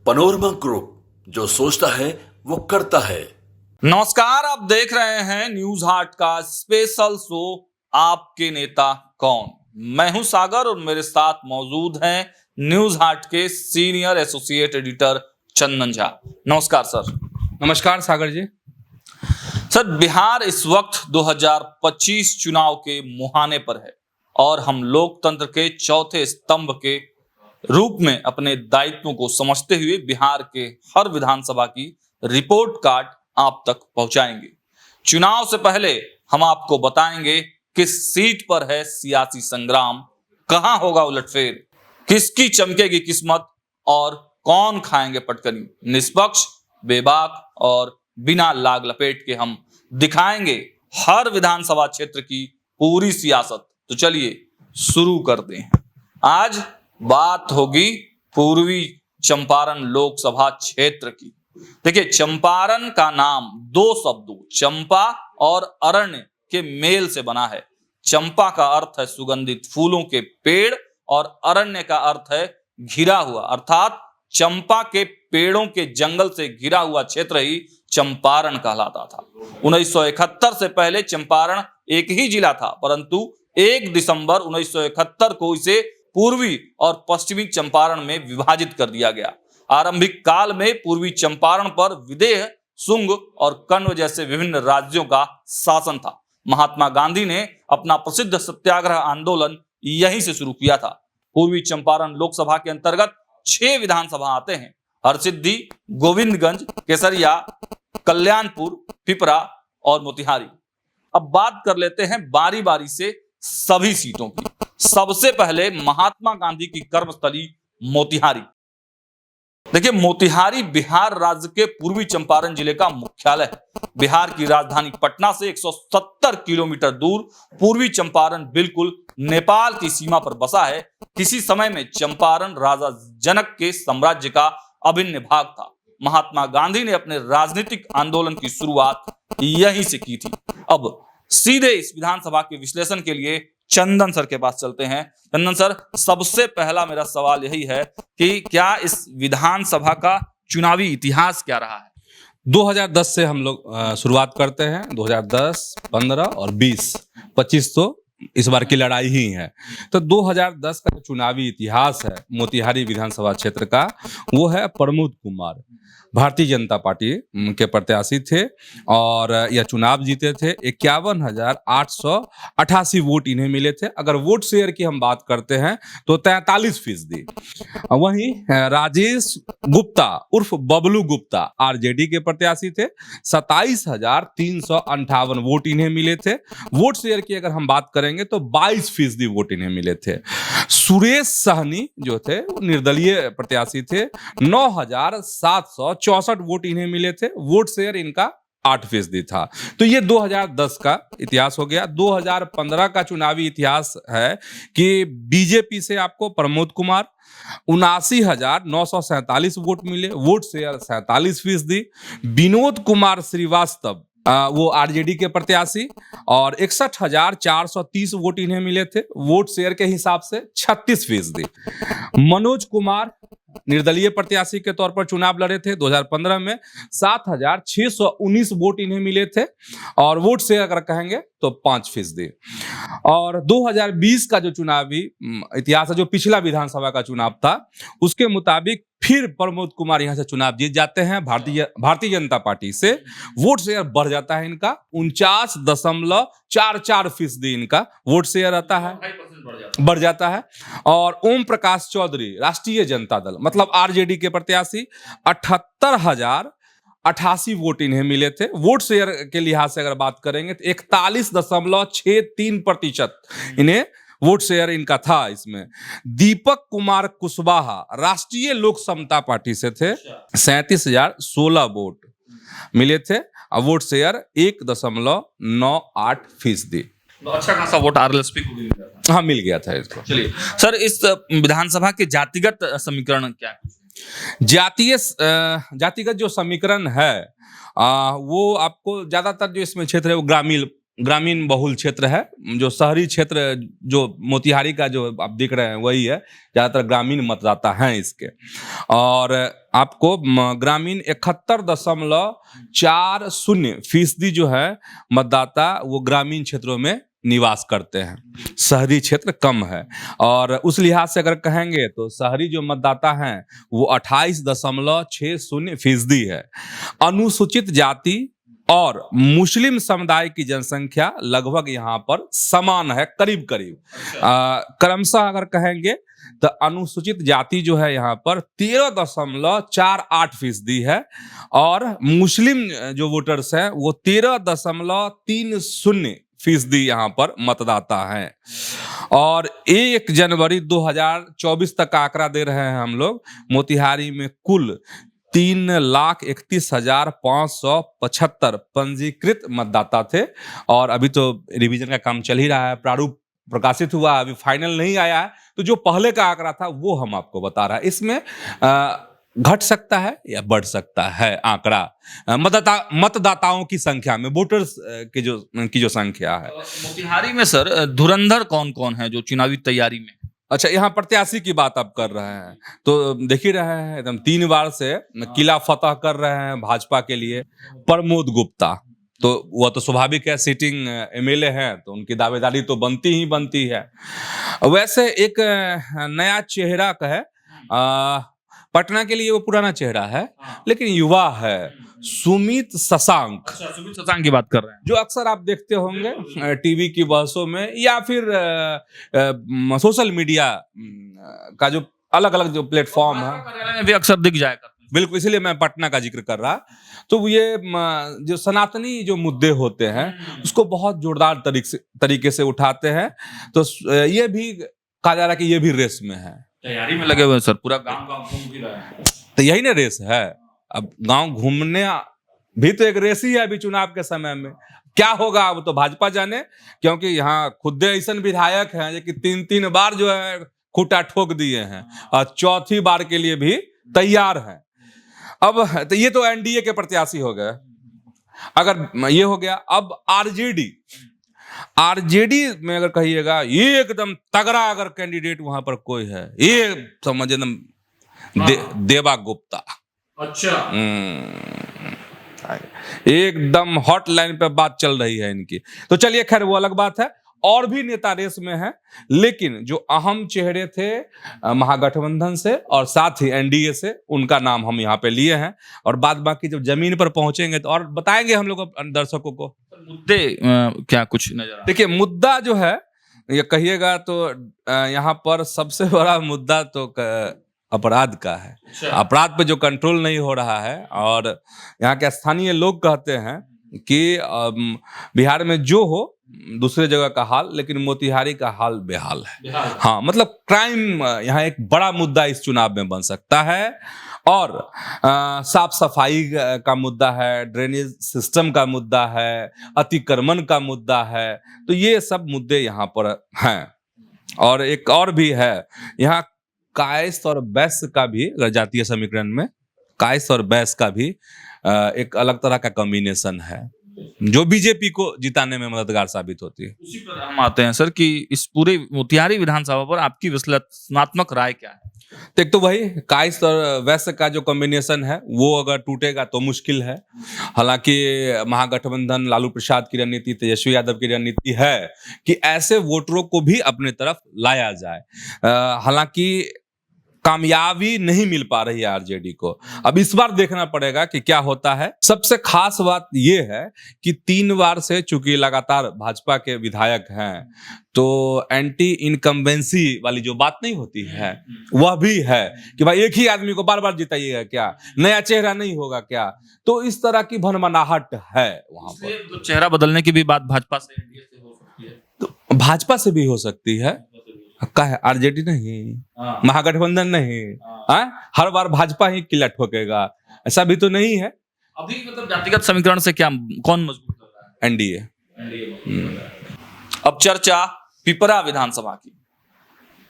Panorama group, जो सोचता है वो करता है। नमस्कार, आप देख रहे हैं न्यूज हाट का स्पेशल शो आपके नेता कौन। मैं हूं सागर और मेरे साथ मौजूद हैं न्यूज हाट के senior associate editor Chandan Jha. नमस्कार सर। नमस्कार सागर जी। सर, बिहार इस वक्त 2025 चुनाव के मुहाने पर है और हम लोकतंत्र के चौथे स्तंभ के रूप में अपने दायित्वों को समझते हुए बिहार के हर विधानसभा की रिपोर्ट कार्ड आप तक पहुंचाएंगे। चुनाव से पहले हम आपको बताएंगे किस सीट पर है सियासी संग्राम, कहां होगा उलटफेर, किसकी चमकेगी किस्मत और कौन खाएंगे पटकनी। निष्पक्ष, बेबाक और बिना लाग लपेट के हम दिखाएंगे हर विधानसभा क्षेत्र की पूरी सियासत। तो चलिए शुरू करते हैं। आज बात होगी पूर्वी चंपारण लोकसभा क्षेत्र की। देखिए, चंपारण का नाम दो शब्दों चंपा और अरण्य के मेल से बना है। चंपा का अर्थ है सुगंधित फूलों के पेड़ और अरण्य का अर्थ है घिरा हुआ, अर्थात चंपा के पेड़ों के जंगल से घिरा हुआ क्षेत्र ही चंपारण कहलाता था। 1971 से पहले चंपारण एक ही जिला था, परंतु 1 दिसंबर 1971 को इसे पूर्वी और पश्चिमी चंपारण में विभाजित कर दिया गया। आरंभिक काल में पूर्वी चंपारण पर विदेह, शुंग और कण्व जैसे विभिन्न राज्यों का शासन था। महात्मा गांधी ने अपना प्रसिद्ध सत्याग्रह आंदोलन यहीं से शुरू किया था। पूर्वी चंपारण लोकसभा के अंतर्गत 6 विधानसभा आते हैं: हरसिद्धि, गोविंदगंज, केसरिया, कल्याणपुर, पिपरा और मोतिहारी। अब बात कर लेते हैं बारी बारी से सभी सीटों की। सबसे पहले महात्मा गांधी की कर्मस्थली मोतिहारी। देखिए, मोतिहारी बिहार राज्य के पूर्वी चंपारण जिले का मुख्यालय है। बिहार की राजधानी पटना से 170 किलोमीटर दूर पूर्वी चंपारण बिल्कुल नेपाल की सीमा पर बसा है। किसी समय में चंपारण राजा जनक के साम्राज्य का अभिन्न भाग था। महात्मा गांधी ने अपने राजनीतिक आंदोलन की शुरुआत यहीं से की थी। अब सीधे इस विधानसभा के विश्लेषण के लिए चंदन सर के पास चलते हैं। चंदन सर, सबसे पहला मेरा सवाल यही है कि क्या इस विधानसभा का चुनावी इतिहास क्या रहा है? 2010 से हम लोग शुरुआत करते हैं। 2010, 15 और 20, 25 तो इस बार की लड़ाई ही है। तो 2010 का जो चुनावी इतिहास है मोतिहारी विधानसभा क्षेत्र का, वो है प्रमोद कुमार, भारतीय जनता पार्टी के प्रत्याशी थे और यह चुनाव जीते थे। 51,888 वोट इन्हें मिले थे। अगर वोट शेयर की हम बात करते हैं तो 43%। वहीं राजेश गुप्ता उर्फ बबलू गुप्ता आरजेडी के प्रत्याशी थे। 27,358 वोट इन्हें मिले थे। वोट शेयर की अगर हम बात करेंगे तो 22% वोट इन्हें मिले थे। सुरेश सहनी जो थे वो निर्दलीय प्रत्याशी थे। 9,764 वोट इन्हें मिले थे। वोट शेयर इनका 8% था। तो ये 2010 का इतिहास हो गया। 2015 का चुनावी इतिहास है कि बीजेपी से आपको प्रमोद कुमार 79,947 वोट मिले। Vote share 47%। विनोद कुमार श्रीवास्तव वो आरजेडी के प्रत्याशी और 61,430 वोट इन्हें मिले थे। वोट शेयर के हिसाब से 36%। मनोज कुमार निर्दलीय प्रत्याशी के तौर पर चुनाव लड़े थे 2015 में। 7,619 वोट इन्हें मिले थे और वोट शेयर अगर कहेंगे तो 5%। और 2020 का जो चुनावी इतिहास है, जो पिछला विधानसभा का चुनाव था, उसके मुताबिक फिर प्रमोद कुमार यहां से चुनाव जीत जाते हैं भारतीय जनता पार्टी से। वोट शेयर बढ़ जाता है इनका 49.44% इनका वोट शेयर आता है, बढ़ जाता है। और ओम प्रकाश चौधरी राष्ट्रीय जनता दल मतलब आरजेडी के प्रत्याशी 78,088 वोट इन्हें मिले थे। वोट शेयर के लिहाज से अगर बात करेंगे तो 41.63% इन्हें वोट शेयर इनका था। इसमें दीपक कुमार कुशवाहा राष्ट्रीय लोक समता पार्टी से थे। 37,016 वोट मिले थे और वोट शेयर 1.98%। तो अच्छा खासा वोट आरएलएसपी को मिल गया था। हाँ, मिल गया था इसको। चलिए सर, इस विधानसभा के जातिगत समीकरण क्या है? जातिगत जो समीकरण है वो आपको ज्यादातर जो इसमें क्षेत्र है वो ग्रामीण ग्रामीण बहुल क्षेत्र है। जो शहरी क्षेत्र जो मोतिहारी का जो आप देख रहे हैं वही है, ज़्यादातर ग्रामीण मतदाता हैं इसके। और आपको ग्रामीण 71.40% जो है मतदाता वो ग्रामीण क्षेत्रों में निवास करते हैं, शहरी क्षेत्र कम है। और उस लिहाज से अगर कहेंगे तो शहरी जो मतदाता हैं वो 28.60% है। अनुसूचित जाति और मुस्लिम समुदाय की जनसंख्या लगभग यहाँ पर समान है, करीब करीब। क्रमशः अगर कहेंगे तो अनुसूचित जाति जो है यहाँ पर 13.48% है और मुस्लिम जो वोटर्स हैं वो 13.30% यहाँ पर मतदाता हैं। और 1 जनवरी 2024 तक का आंकड़ा दे रहे हैं हम लोग। मोतिहारी में कुल 3,31,575 पंजीकृत मतदाता थे। और अभी तो रिवीजन का काम चल ही रहा है, प्रारूप प्रकाशित हुआ, अभी फाइनल नहीं आया है। तो जो पहले का आंकड़ा था वो हम आपको बता रहा है। इसमें घट सकता है या बढ़ सकता है आंकड़ा मतदाताओं की संख्या में, वोटर्स की जो संख्या है। मोतिहारी में सर धुरंधर कौन कौन है जो चुनावी तैयारी में? अच्छा, यहाँ प्रत्याशी की बात आप कर रहे हैं तो देख ही रहे हैं, एकदम 3 बार से किला फतह कर रहे हैं भाजपा के लिए प्रमोद गुप्ता। तो वह तो स्वाभाविक है, सिटिंग एमएलए हैं तो उनकी दावेदारी तो बनती ही बनती है। वैसे एक नया चेहरा का है, पटना के लिए वो पुराना चेहरा है लेकिन युवा है, सुमित शशांक। सुमित शशांक की बात कर रहे हैं, जो अक्सर आप देखते होंगे टीवी की बहसों में या फिर सोशल मीडिया का जो अलग अलग जो प्लेटफॉर्म है में भी अक्सर दिख जाएगा। बिल्कुल, इसलिए मैं पटना का जिक्र कर रहा। तो ये जो सनातनी जो मुद्दे होते हैं उसको बहुत जोरदार तरीके से उठाते हैं। तो ये भी कहा जा रहा है कि ये भी रेस में है, तैयारी में लगे हुए सर, पूरा गांव घूम भी रहे हैं। तो यही ना रेस है। अब गांव घूमने भी तो एक रेस ही है अभी चुनाव के समय में। क्या होगा अब तो भाजपा जाने, क्योंकि यहाँ खुद ऐसे विधायक हैं जो कि 3 बार जो है खूंटा ठोक दिए हैं और चौथी बार के लिए भी तैयार हैं। अब तो ये तो एनडीए के प्रत्याशी हो गए। अगर ये हो गया, अब आरजेडी में अगर कहिएगा ये एकदम तगड़ा अगर कैंडिडेट वहां पर कोई है, ये समझ एकदम देवा गुप्ता। अच्छा, एकदम हॉट लाइन पे बात चल रही है इनकी। तो चलिए खैर वो अलग बात है, और भी नेता रेस में है। लेकिन जो अहम चेहरे थे महागठबंधन से और साथ ही एनडीए से, उनका नाम हम यहाँ पे लिए हैं। और बाद बाकी जब जमीन पर पहुंचेंगे तो और बताएंगे हम लोग दर्शकों को। मुद्दे क्या कुछ नजर? देखिए, मुद्दा जो है ये कहिएगा तो यहाँ पर सबसे बड़ा मुद्दा तो अपराध का है। अपराध पे जो कंट्रोल नहीं हो रहा है, और यहाँ के स्थानीय लोग कहते हैं कि बिहार में जो हो दूसरे जगह का हाल, लेकिन मोतिहारी का हाल बेहाल है। हाँ, मतलब क्राइम यहाँ एक बड़ा मुद्दा इस चुनाव में बन सकता है। और साफ सफाई का मुद्दा है, ड्रेनेज सिस्टम का मुद्दा है, अतिक्रमण का मुद्दा है। तो ये सब मुद्दे यहाँ पर हैं। और एक और भी है, यहाँ कायस्थ और वैश्य का भी, जातीय समीकरण में कायस्थ और वैश्य का भी एक अलग तरह का कॉम्बिनेशन है जो बीजेपी को जिताने में मददगार साबित होती है। उसी पर हम आते हैं सर कि इस पूरे मोतिहारी विधानसभा पर आपकी विश्लेषणात्मक राय क्या है? तो एक तो वही कायस्थ और वैश्य का जो कॉम्बिनेशन है वो अगर टूटेगा तो मुश्किल है। हालांकि महागठबंधन, लालू प्रसाद की रणनीति, तेजस्वी यादव की रणनीति है कि ऐसे वोटरों को भी अपने तरफ लाया जाए। हालांकि कामयाबी नहीं मिल पा रही है आरजेडी को। अब इस बार देखना पड़ेगा कि क्या होता है। सबसे खास बात यह है कि 3 बार से चूंकि लगातार भाजपा के विधायक हैं, तो एंटी इनकम्बेंसी वाली जो बात नहीं होती है वह भी है कि भाई एक ही आदमी को बार बार जिताइएगा क्या, नया चेहरा नहीं होगा क्या। तो इस तरह की भनभनाहट है वहां पर। चेहरा बदलने की भी बात भाजपा से हो सकती है, तो भाजपा से भी हो सकती है। का है आरजेडी नहीं, महागठबंधन नहीं, हर बार भाजपा ही किला ठोकेगा ऐसा भी तो नहीं है। अभी मतलब जातिगत समीकरण से क्या कौन मजबूत लग रहा है? एनडीए। अब चर्चा पिपरा विधानसभा की।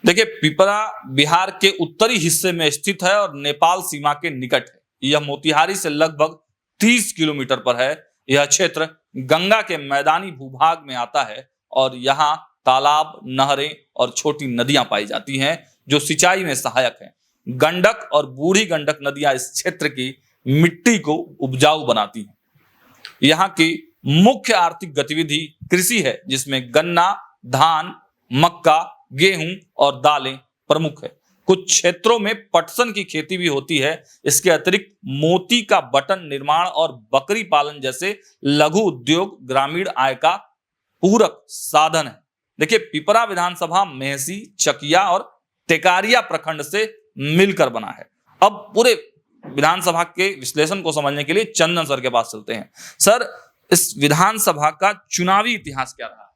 देखिए, पिपरा बिहार के उत्तरी हिस्से में स्थित है और नेपाल सीमा के निकट है। यह मोतिहारी से लगभग 30 किलोमीटर पर है। यह क्षेत्र गंगा के मैदानी भूभाग में आता है और यहाँ तालाब, नहरें और छोटी नदियां पाई जाती हैं जो सिंचाई में सहायक हैं। गंडक और बूढ़ी गंडक नदियां इस क्षेत्र की मिट्टी को उपजाऊ बनाती हैं। यहाँ की मुख्य आर्थिक गतिविधि कृषि है, जिसमें गन्ना, धान, मक्का, गेहूं और दालें प्रमुख है। कुछ क्षेत्रों में पटसन की खेती भी होती है। इसके अतिरिक्त मोती का बटन निर्माण और बकरी पालन जैसे लघु उद्योग ग्रामीण आय का पूरक साधन है। देखिए, पिपरा विधानसभा मेहसी, चकिया और टेकारिया प्रखंड से मिलकर बना है। अब पूरे विधानसभा के विश्लेषण को समझने के लिए चंदन सर के पास चलते हैं। सर, इस विधानसभा का चुनावी इतिहास क्या रहा?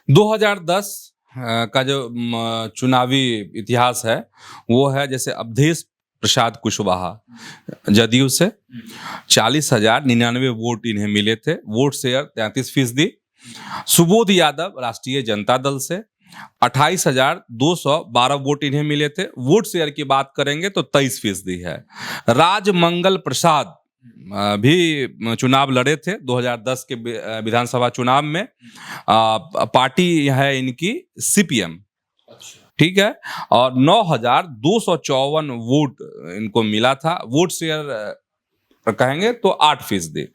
2010 का जो चुनावी इतिहास है वो है, जैसे अवधेश प्रसाद कुशवाहा जदयू से 40,099 वोट इन्हें मिले थे, वोट शेयर 33%। सुबोध यादव राष्ट्रीय जनता दल से 28,212 वोट इन्हें मिले थे, वोट शेयर की बात करेंगे तो 23% है। राजमंगल प्रसाद भी चुनाव लड़े थे 2010 के विधानसभा चुनाव में। पार्टी है इनकी CPM, ठीक है, और 9,254 वोट इनको मिला था। वोट शेयर कहेंगे तो 8%।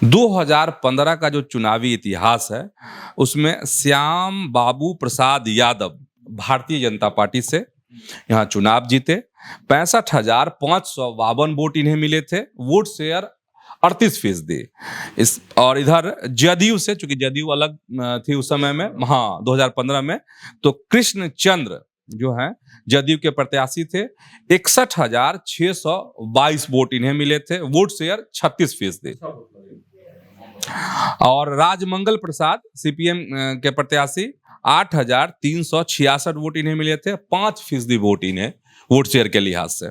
2015 का जो चुनावी इतिहास है उसमें श्याम बाबू प्रसाद यादव भारतीय जनता पार्टी से यहाँ चुनाव जीते। 65,552 वोट इन्हें मिले थे, वोट शेयर 38%। इस और इधर जदयू से, चूंकि जदयू अलग थी उस समय में, हाँ 2015 में, तो कृष्ण चंद्र जो है जदयू के प्रत्याशी थे, 61,622 वोट इन्हें मिले थे, वोट शेयर 36%। और राजमंगल प्रसाद CPM के प्रत्याशी 8,366 वोट इन्हें मिले थे, 5% वोट इन्हें वोट शेयर के लिहाज से।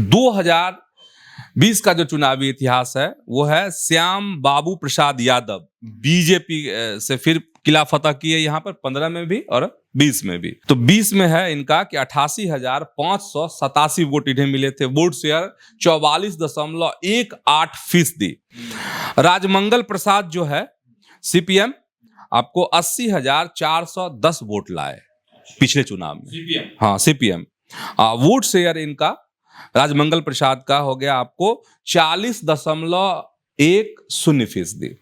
2020 का जो चुनावी इतिहास है वो है श्याम बाबू प्रसाद यादव बीजेपी से फिर किला फतह किए यहाँ पर 15 में भी और 20 में भी। तो 20 में है इनका कि 88,587 वोट इन्हें मिले थे, वोट शेयर 44.18%। राजमंगल प्रसाद जो है CPM आपको 80,410 वोट लाए पिछले चुनाव में। हाँ CPM। वोट शेयर इनका राजमंगल प्रसाद का हो गया आपको 40.10%।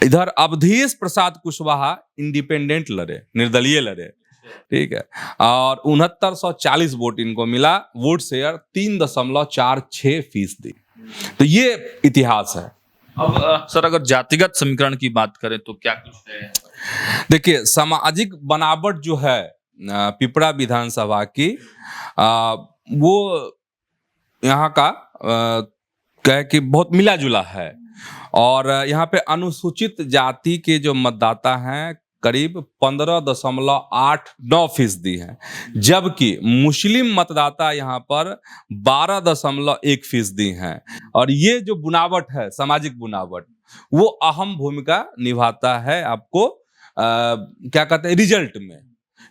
इधर अवधेश प्रसाद कुशवाहा इंडिपेंडेंट लड़े, निर्दलीय लड़े, ठीक है, और 6940 वोट इनको मिला, वोट शेयर 3.46%। तो ये इतिहास है। अब सर, अगर जातिगत समीकरण की बात करें तो क्या कुछ है? देखिए, सामाजिक बनावट जो है पिपरा विधानसभा की, वो यहाँ का कह कि बहुत मिला जुला है। और यहाँ पे अनुसूचित जाति के जो मतदाता हैं करीब 15.89% हैं, जबकि मुस्लिम मतदाता यहाँ पर 12.1% हैं। और ये जो बुनावट है, सामाजिक बुनावट, वो अहम भूमिका निभाता है आपको क्या कहते हैं रिजल्ट में,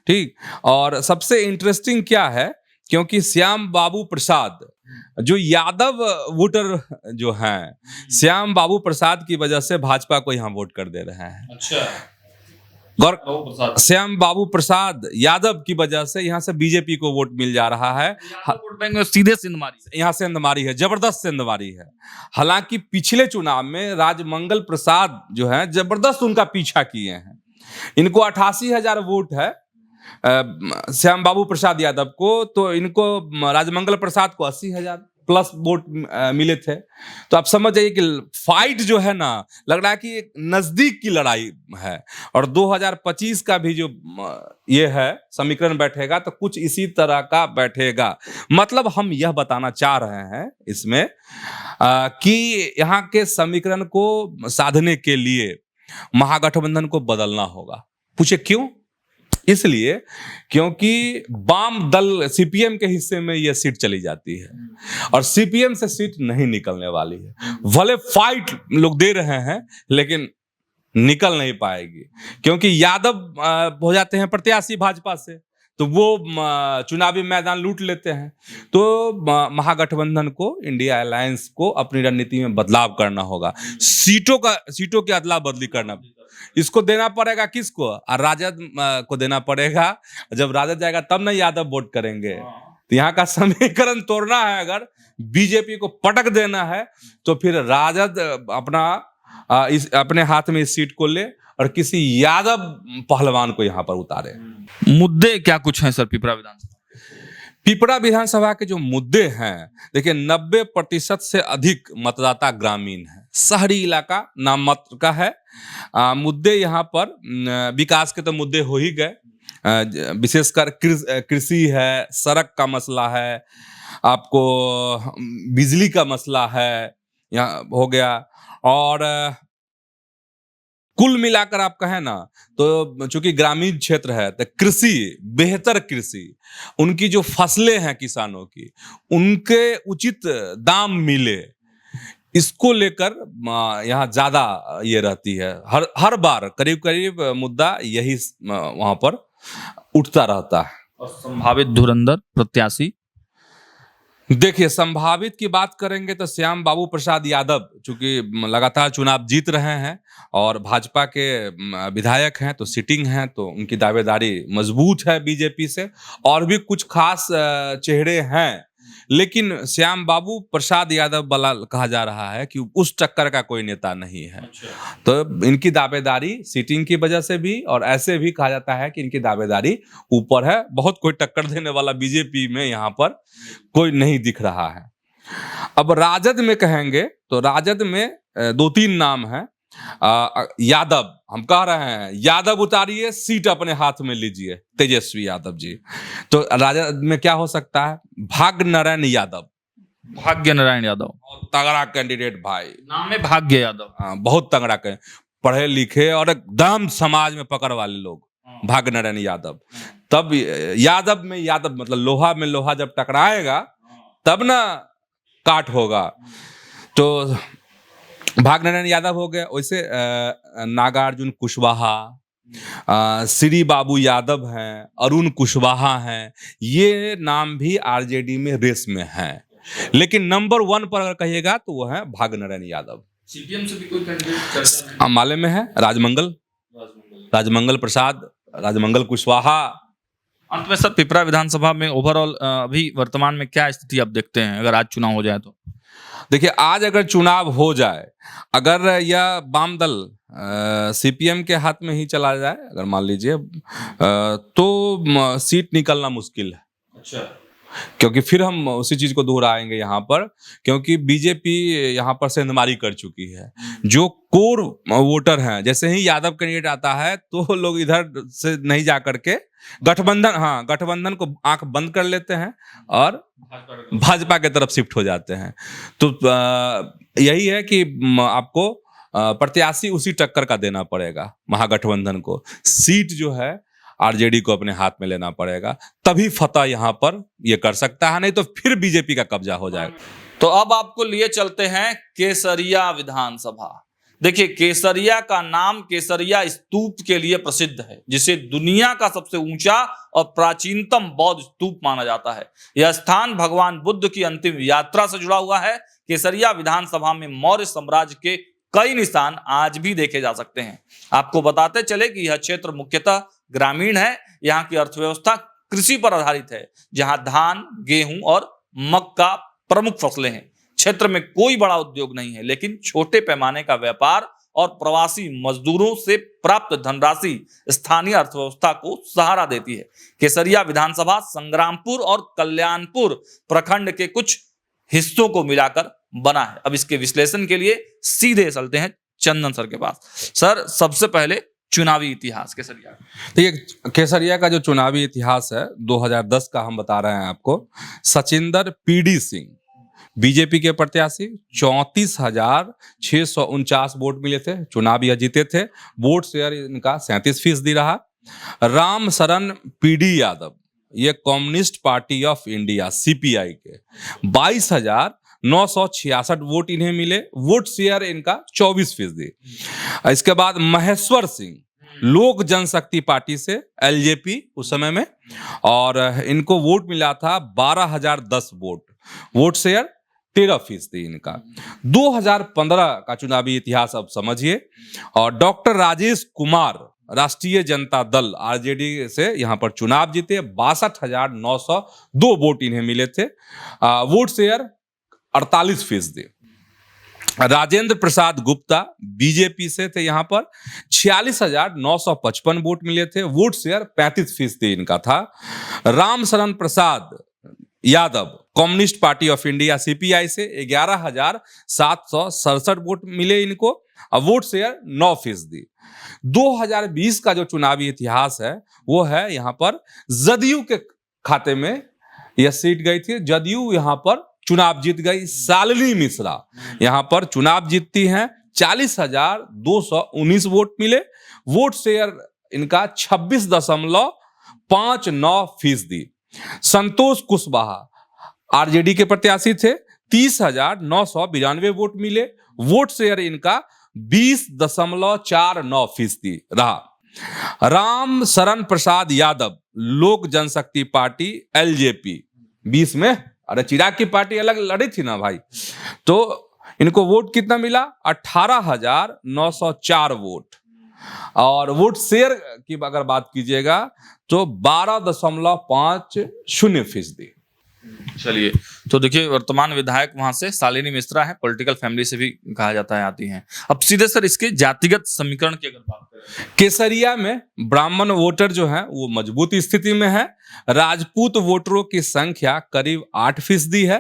ठीक। और सबसे इंटरेस्टिंग क्या है, क्योंकि श्याम बाबू प्रसाद जो यादव वोटर जो हैं, श्याम बाबू प्रसाद की वजह से भाजपा को यहाँ वोट कर दे रहे हैं। अच्छा, श्याम बाबू प्रसाद यादव की वजह से यहाँ से बीजेपी को वोट मिल जा रहा है। वोट बैंक में सीधे सिंधमारी, यहाँ सिंधमारी है, जबरदस्त सिंधमारी है। हालांकि पिछले चुनाव में राजमंगल प्रसाद जो है जबरदस्त उनका पीछा किए हैं। इनको 88,000 वोट है श्याम बाबू प्रसाद यादव को, तो इनको राजमंगल प्रसाद को 80,000 प्लस वोट मिले थे। तो आप समझ जाइए कि फाइट जो है ना, लग रहा है कि एक नजदीक की लड़ाई है। और 2025 का भी जो ये है समीकरण बैठेगा तो कुछ इसी तरह का बैठेगा। मतलब हम यह बताना चाह रहे हैं इसमें कि यहाँ के समीकरण को साधने के लिए महागठबंधन को बदलना होगा। पूछे क्यों? इसलिए क्योंकि वाम दल CPM के हिस्से में यह सीट चली जाती है और CPM से सीट नहीं निकलने वाली है। भले फाइट लोग दे रहे हैं लेकिन निकल नहीं पाएगी, क्योंकि यादव हो जाते हैं प्रत्याशी भाजपा से, तो वो चुनावी मैदान लूट लेते हैं। तो महागठबंधन को, इंडिया अलायंस को अपनी रणनीति में बदलाव करना होगा। सीटों की अदला बदली करना, इसको देना पड़ेगा किसको? राजद को देना पड़ेगा। जब राजद जाएगा तब ना यादव वोट करेंगे। तो यहाँ का समीकरण तोड़ना है, अगर बीजेपी को पटक देना है तो फिर राजद अपने हाथ में इस सीट को ले और किसी यादव पहलवान को यहाँ पर उतारे। मुद्दे क्या कुछ हैं सर पिपरा विधानसभा? पिपरा विधानसभा के जो मुद्दे हैं, देखिए 90% से अधिक मतदाता ग्रामीण है, शहरी इलाका नाम मात्र का है। मुद्दे यहाँ पर विकास के तो मुद्दे हो ही गए, विशेषकर कृषि है, सड़क का मसला है, आपको बिजली का मसला है, यहाँ हो गया। और कुल मिलाकर आप कहें ना तो चूंकि ग्रामीण क्षेत्र है तो कृषि, बेहतर कृषि, उनकी जो फसलें हैं किसानों की, उनके उचित दाम मिले, इसको लेकर यहाँ ज्यादा ये रहती है। हर बार करीब करीब मुद्दा यही वहां पर उठता रहता है। और संभावित धुरंधर प्रत्याशी, देखिए संभावित की बात करेंगे तो श्याम बाबू प्रसाद यादव चूंकि लगातार चुनाव जीत रहे हैं और भाजपा के विधायक हैं, तो सिटिंग हैं, तो उनकी दावेदारी मजबूत है बीजेपी से। और भी कुछ खास चेहरे हैं, लेकिन श्याम बाबू प्रसाद यादव वाला कहा जा रहा है कि उस टक्कर का कोई नेता नहीं है। तो इनकी दावेदारी सीटिंग की वजह से भी, और ऐसे भी कहा जाता है कि इनकी दावेदारी ऊपर है। बहुत कोई टक्कर देने वाला बीजेपी में यहाँ पर कोई नहीं दिख रहा है। अब राजद में कहेंगे तो राजद में 2-3 नाम है। यादव, हम कह रहे हैं यादव उतारिए, सीट अपने हाथ में लीजिए, तेजस्वी यादव जी। तो राजद में क्या हो सकता है? भाग्य नारायण यादव। भाग्य नारायण यादव बहुत तगड़ा कैंडिडेट भाई, नाम है भाग्य यादव। बहुत तगड़ा, पढ़े लिखे और एकदम समाज में पकड़ वाले लोग, भाग्य नारायण यादव। तब यादव में यादव मतलब लोहा में लोहा जब टकराएगा तब ना काट होगा। तो भाग्य नारायण यादव हो गया। वैसे नागार्जुन कुशवाहा, श्री बाबू यादव हैं, अरुण कुशवाहा हैं, ये नाम भी आरजेडी में रेस में हैं। लेकिन नंबर 1 पर अगर कहिएगा तो वो है भाग्य नारायण यादव। सीपीएम से भी कोई कैंडिडेट माले में है? राजमंगल प्रसाद, राजमंगल कुशवाहा। अंत में सर पिपरा विधानसभा में ओवरऑल अभी वर्तमान में क्या स्थिति आप देखते हैं अगर आज चुनाव हो जाए तो? देखिए आज अगर चुनाव हो जाए, अगर यह वाम दल सीपीएम के हाथ में ही चला जाए, अगर मान लीजिए, तो सीट निकलना मुश्किल है। अच्छा, क्योंकि फिर हम उसी चीज को दोहराएंगे यहाँ पर, क्योंकि बीजेपी यहाँ पर सेंधमारी कर चुकी है। जो कोर वोटर हैं, जैसे ही यादव कैंडिडेट आता है तो लोग इधर से नहीं जा करके गठबंधन को आंख बंद कर लेते हैं और भाजपा के तरफ शिफ्ट हो जाते हैं। तो यही है कि आपको प्रत्याशी उसी टक्कर का देना पड़ेगा महागठबंधन को। सीट जो है आरजेडी को अपने हाथ में लेना पड़ेगा, तभी फतह यहाँ पर ये कर सकता है, नहीं तो फिर बीजेपी का कब्जा हो जाएगा। तो अब आपको लिए चलते हैं केसरिया विधानसभा। देखिए, केसरिया का नाम केसरिया स्तूप के लिए प्रसिद्ध है, जिसे दुनिया का सबसे ऊंचा और प्राचीनतम बौद्ध स्तूप माना जाता है। यह स्थान भगवान बुद्ध की अंतिम यात्रा से जुड़ा हुआ है। केसरिया विधानसभा में मौर्य साम्राज्य के कई निशान आज भी देखे जा सकते हैं। आपको बताते चले कि यह क्षेत्र मुख्यतः ग्रामीण है। यहाँ की अर्थव्यवस्था कृषि पर आधारित है, जहां धान, गेहूं और मक्का प्रमुख फसलें हैं। क्षेत्र में कोई बड़ा उद्योग नहीं है, लेकिन छोटे पैमाने का व्यापार और प्रवासी मजदूरों से प्राप्त धनराशि स्थानीय अर्थव्यवस्था को सहारा देती है। केसरिया विधानसभा संग्रामपुर और कल्याणपुर प्रखंड के कुछ हिस्सों को मिलाकर बना है। अब इसके विश्लेषण के लिए सीधे चलते हैं चंदन सर के पास। सर, सबसे पहले चुनावी इतिहास केसरिया। तो ये केसरिया का जो चुनावी इतिहास है 2010 का हम बता रहे हैं आपको। सचिंदर पीडी सिंह बीजेपी के प्रत्याशी, 34,649 वोट मिले थे, चुनाव यह जीते थे। वोट शेयर इनका 37% रहा। राम शरण पीडी यादव, ये communist party of India CPI के, 22,966 वोट इन्हें मिले। वोट शेयर इनका 24%। इसके बाद महेश्वर सिंह, लोक जनशक्ति पार्टी से, एलजेपी उस समय में, और इनको वोट मिला था 12,010 वोट शेयर 13% इनका। 2015 का चुनावी इतिहास अब समझिए। और डॉक्टर राजेश कुमार राष्ट्रीय जनता दल आरजेडी से यहाँ पर चुनाव जीते, 62,902 वोट इन्हें मिले थे। Vote share 48%। Rajendra Prasad Gupta BJP से थे, यहाँ पर 46,955 वोट मिले थे, वोट शेयर 35% इनका था। Ram Sharan Prasad Yadav communist party of India CPI से 11,767 वोट मिले इनको, और वोट शेयर 9%। 2020 का जो चुनावी इतिहास है वो है यहाँ पर जदयू के खाते में यह सीट गई थी। जदयू यहाँ पर चुनाव जीत गई। शालिनी मिश्रा यहाँ पर चुनाव जीतती हैं, 40,219 वोट मिले, वोट शेयर इनका 26.59%। संतोष कुशवाहा आरजेडी के प्रत्याशी थे, 30,992 वोट मिले, वोट शेयर इनका 20.49% रहा। राम शरण प्रसाद यादव लोक जनशक्ति पार्टी एलजेपी 20 में, अरे चिराग की पार्टी अलग लड़ी थी ना भाई, तो इनको वोट कितना मिला? 18,904 वोट। और वोट शेयर की अगर बात कीजिएगा तो 12.50%। चलिए, तो देखिए वर्तमान विधायक वहां से शालिनी मिश्रा है, पॉलिटिकल फैमिली से भी कहा जाता है आती हैं। अब सीधे सर इसके जातिगत समीकरण की अगर बात करें, केसरिया में ब्राह्मण वोटर जो है वो मजबूत स्थिति में है। राजपूत वोटरों की संख्या करीब 8% है।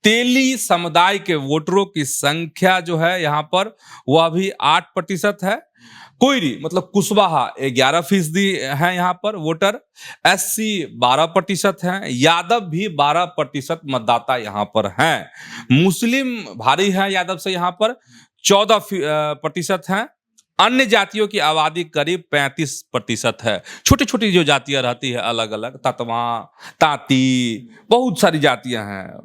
तेली समुदाय के वोटरों की संख्या जो है यहाँ पर वह भी 8% है। कोयरी मतलब कुशवाहा 11% है यहाँ पर वोटर। एससी 12% है। यादव भी 12% मतदाता यहाँ पर हैं। मुस्लिम भारी है यादव से यहाँ पर 14% हैं। अन्य जातियों की आबादी करीब 35% है। छोटी छोटी जो जातियां रहती है अलग अलग, ततवा, तांती, बहुत सारी जातियां हैं,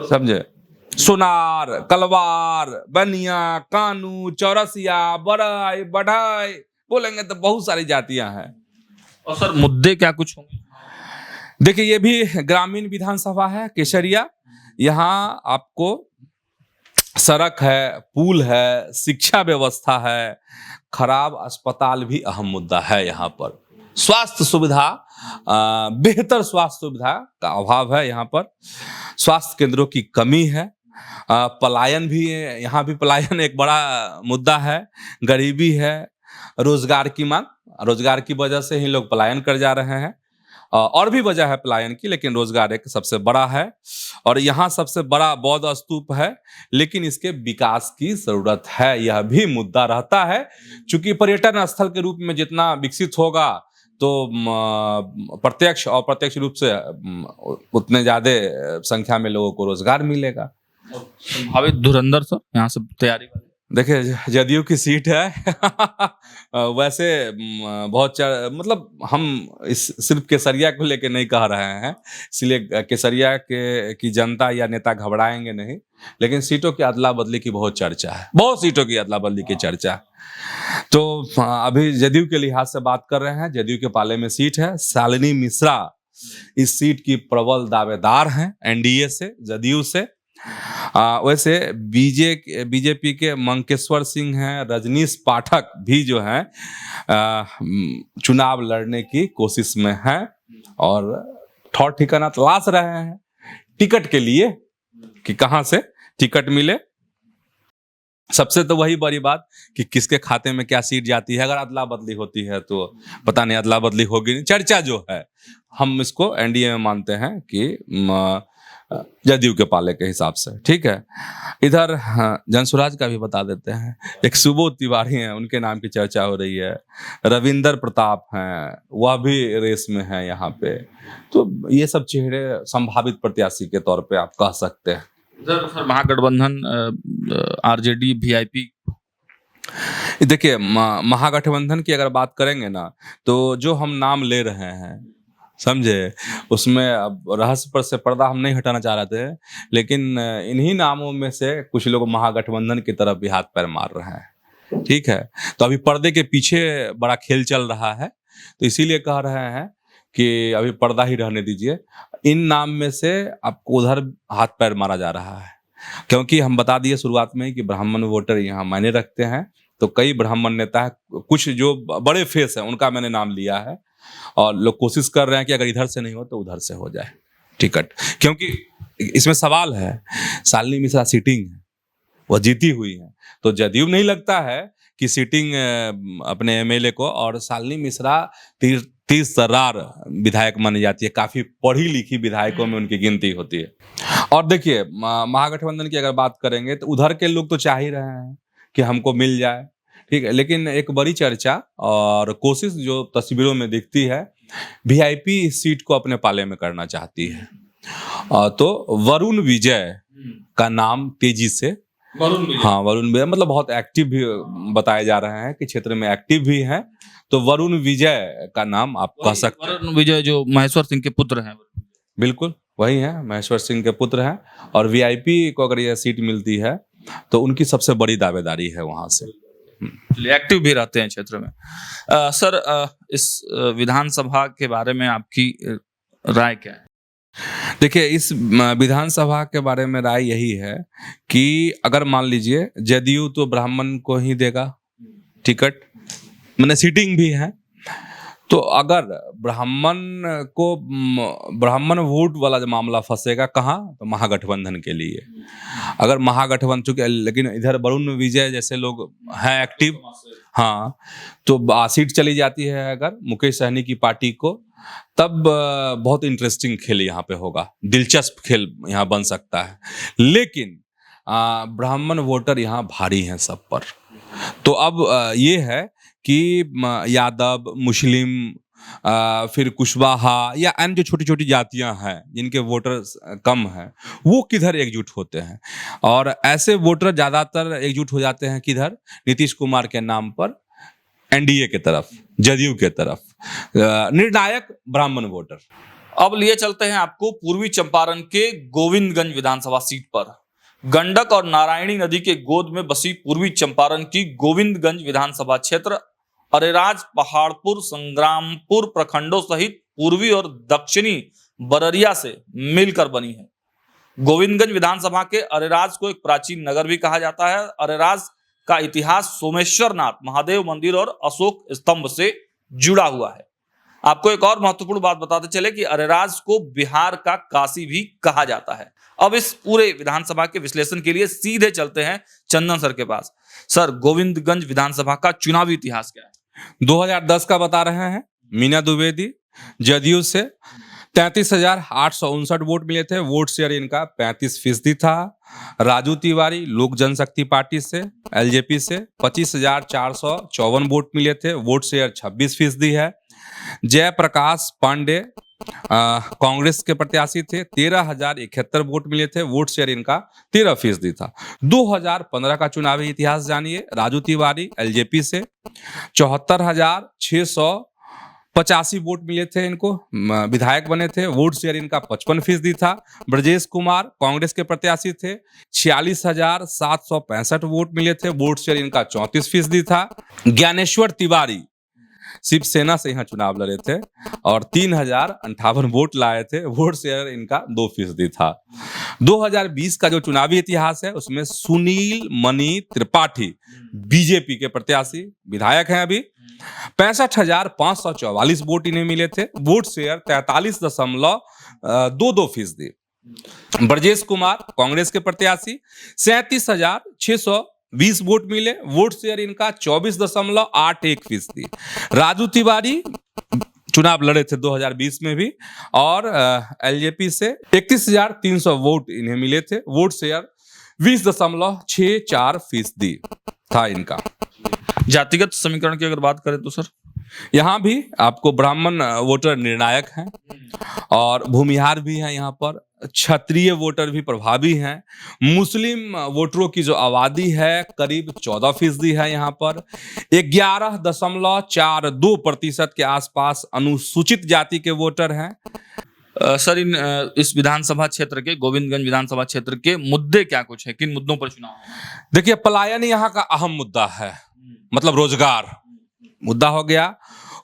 समझे। सोनार, कलवार, बनिया, कानू, चौरसिया, बड़ाई, बढ़ाई, बोलेंगे तो बहुत सारी जातियां हैं। और सर मुद्दे क्या कुछ होंगे? देखिए ये भी ग्रामीण विधानसभा है केसरिया। यहाँ आपको सड़क है, पुल है, शिक्षा व्यवस्था है, खराब अस्पताल भी अहम मुद्दा है। यहाँ पर स्वास्थ्य सुविधा, बेहतर स्वास्थ्य सुविधा का अभाव है। यहाँ पर स्वास्थ्य केंद्रों की कमी है। पलायन भी, यहाँ भी पलायन एक बड़ा मुद्दा है। गरीबी है, रोजगार की मांग, रोजगार की वजह से ही लोग पलायन कर जा रहे हैं। और भी वजह है पलायन की, लेकिन रोजगार एक सबसे बड़ा है। और यहाँ सबसे बड़ा बौद्ध स्तूप है, लेकिन इसके विकास की जरूरत है, यह भी मुद्दा रहता है। चूंकि पर्यटन स्थल के रूप में जितना विकसित होगा तो प्रत्यक्ष और अप्रत्यक्ष रूप से उतने ज्यादा संख्या में लोगों को रोजगार मिलेगा। संभावित धुरंधर सर यहाँ से तैयारी वाले? देखिए जदयू की सीट है वैसे बहुत मतलब हम इस सिर्फ केसरिया को लेके नहीं कह रहे हैं, इसलिए केसरिया की जनता या नेता घबराएंगे नहीं, लेकिन सीटों की अदला बदली की बहुत चर्चा है, बहुत सीटों की अदला बदली की चर्चा। तो अभी जदयू के लिहाज से बात कर रहे हैं, जदयू के पाले में सीट है। शालिनी मिश्रा इस सीट की प्रबल दावेदार हैं एनडीए से, जदयू से। वैसे बीजेपी के मंकेश्वर सिंह हैं, रजनीश पाठक भी जो हैं चुनाव लड़ने की कोशिश में हैं और ठौर ठिकाना तलाश रहे हैं टिकट के लिए कि कहां से टिकट मिले। सबसे तो वही बड़ी बात कि किसके खाते में क्या सीट जाती है। अगर अदला बदली होती है तो पता नहीं, अदला बदली होगी नहीं। चर्चा जो है हम इसको एनडीए में मानते हैं कि जदयू के पाले के हिसाब से, ठीक है। इधर जनसुराज का भी बता देते हैं। एक सुबोध तिवारी हैं, उनके नाम की चर्चा हो रही है। रविंदर प्रताप हैं, वह भी रेस में हैं यहाँ पे। तो ये सब चेहरे संभावित प्रत्याशी के तौर पे आप कह सकते हैं। सर महागठबंधन आरजेडी वीआईपी, देखिए महागठबंधन की अगर बात करेंगे ना, तो जो हम नाम ले रहे हैं, समझे, उसमें अब रहस्य पर से पर्दा हम नहीं हटाना चाह रहे थे, लेकिन इन्हीं नामों में से कुछ लोग महागठबंधन की तरफ भी हाथ पैर मार रहे हैं। ठीक है। तो अभी पर्दे के पीछे बड़ा खेल चल रहा है, तो इसीलिए कह रहे हैं कि अभी पर्दा ही रहने दीजिए। इन नाम में से आपको उधर हाथ पैर मारा जा रहा है, क्योंकि हम बता दिए शुरुआत में ही कि ब्राह्मण वोटर यहाँ मायने रखते हैं। तो कई ब्राह्मण नेता है, कुछ जो बड़े फेस हैं उनका मैंने नाम लिया है, और लोग कोशिश कर रहे हैं कि अगर इधर से नहीं हो तो उधर से हो जाए टिकट। क्योंकि इसमें सवाल है, शालिनी मिश्रा सीटिंग है, वह जीती हुई है, तो जदयू नहीं लगता है कि सीटिंग अपने एमएलए को, और शालिनी मिश्रा 30 तर्रार विधायक मानी जाती है, काफी पढ़ी लिखी विधायकों में उनकी गिनती होती है। और देखिए महागठबंधन की अगर बात करेंगे तो उधर के लोग तो चाह ही रहे हैं कि हमको मिल जाए, ठीक है। लेकिन एक बड़ी चर्चा और कोशिश जो तस्वीरों में दिखती है, वीआईपी इस सीट को अपने पाले में करना चाहती है। तो वरुण विजय का नाम तेजी से, वरुण विजय मतलब बहुत एक्टिव भी बताए जा रहे हैं कि क्षेत्र में एक्टिव भी हैं, तो वरुण विजय का नाम आप कह सकते हैं। वरुण विजय जो महेश्वर सिंह के पुत्र हैं, बिल्कुल वही है, महेश्वर सिंह के पुत्र हैं। और वीआईपी को अगर यह सीट मिलती है तो उनकी सबसे बड़ी दावेदारी है वहां से। एक्टिव भी रहते हैं क्षेत्र में। सर इस विधानसभा के बारे में आपकी राय क्या है? देखिए इस विधानसभा के बारे में राय यही है कि अगर मान लीजिए जदयू तो ब्राह्मण को ही देगा टिकट, मैंने सीटिंग भी है, तो अगर ब्राह्मण वोट वाला जो मामला फंसेगा कहाँ, तो महागठबंधन के लिए। अगर महागठबंधन चूंकि, लेकिन इधर वरुण विजय जैसे लोग हैं एक्टिव, हाँ, तो सीट चली जाती है अगर मुकेश सहनी की पार्टी को, तब बहुत इंटरेस्टिंग खेल यहाँ पे होगा, दिलचस्प खेल यहाँ बन सकता है। लेकिन ब्राह्मण वोटर यहाँ भारी हैं सब पर, तो अब ये है कि यादव, मुस्लिम, फिर कुशवाहा या अन्य जो छोटी छोटी जातियां हैं जिनके वोटर कम हैं, वो किधर एकजुट होते हैं, और ऐसे वोटर ज्यादातर एकजुट हो जाते हैं किधर, नीतीश कुमार के नाम पर एनडीए के तरफ, जदयू के तरफ, निर्णायक ब्राह्मण वोटर। अब लिए चलते हैं आपको पूर्वी चंपारण के गोविंदगंज विधानसभा सीट पर। गंडक और नारायणी नदी के गोद में बसी पूर्वी चंपारण की गोविंदगंज विधानसभा क्षेत्र अरेराज, पहाड़पुर, संग्रामपुर प्रखंडों सहित पूर्वी और दक्षिणी बररिया से मिलकर बनी है। गोविंदगंज विधानसभा के अरेराज को एक प्राचीन नगर भी कहा जाता है। अरेराज का इतिहास सोमेश्वरनाथ महादेव मंदिर और अशोक स्तंभ से जुड़ा हुआ है। आपको एक और महत्वपूर्ण बात बताते चले कि अरेराज को बिहार का काशी भी कहा जाता है। अब इस पूरे विधानसभा के विश्लेषण के लिए सीधे चलते हैं चंदन सर के पास। सर, गोविंदगंज विधानसभा का चुनावी इतिहास क्या है? 2010 का बता रहे हैं। मीना द्विवेदी जदयू से 33,859 वोट मिले थे, वोट शेयर इनका 35% था। राजू तिवारी लोक जनशक्ति पार्टी से, एलजेपी से 25,454 वोट मिले थे, वोट शेयर 26% है। जयप्रकाश पांडे कांग्रेस के प्रत्याशी थे, 13,071 वोट मिले थे, वोट शेयर इनका 13% था। 2015 का चुनावी इतिहास जानिए। राजू तिवारी एलजेपी से 74,685 वोट मिले थे, इनको विधायक बने थे, वोट शेयर इनका 55% था। ब्रजेश कुमार कांग्रेस के प्रत्याशी थे, 46,765 वोट मिले थे, वोट शेयर इनका 34% था। ज्ञानेश्वर तिवारी शिवसेना से यहाँ चुनाव लड़े थे और 3,058 वोट लाए थे, वोट शेयर इनका 2% था। 2020 का जो चुनावी इतिहास है उसमें सुनील मणि त्रिपाठी बीजेपी के प्रत्याशी विधायक हैं अभी, 65,544 वोट इन्हें मिले थे, वोट शेयर 43.22%। ब्रजेश कुमार कांग्रेस के प्रत्याशी 37,620 वोट मिले, वोट शेयर इनका 24.81%। राजू तिवारी चुनाव लड़े थे 2020 में भी और एलजेपी से 31,300 वोट इन्हें मिले थे, वोट शेयर 20.64% था इनका। जातिगत समीकरण की अगर बात करें तो सर यहाँ भी आपको ब्राह्मण वोटर निर्णायक हैं और भूमिहार भी हैं, यहाँ पर क्षत्रिय वोटर भी प्रभावी हैं। मुस्लिम वोटरों की जो आबादी है करीब 14% है, यहाँ पर 11.42% के आसपास अनुसूचित जाति के वोटर हैं। सर इस विधानसभा क्षेत्र के गोविंदगंज विधानसभा क्षेत्र के मुद्दे क्या कुछ है, किन मुद्दों पर चुनाव है? देखिए, पलायन यहाँ का अहम मुद्दा है, मतलब रोजगार मुद्दा हो गया।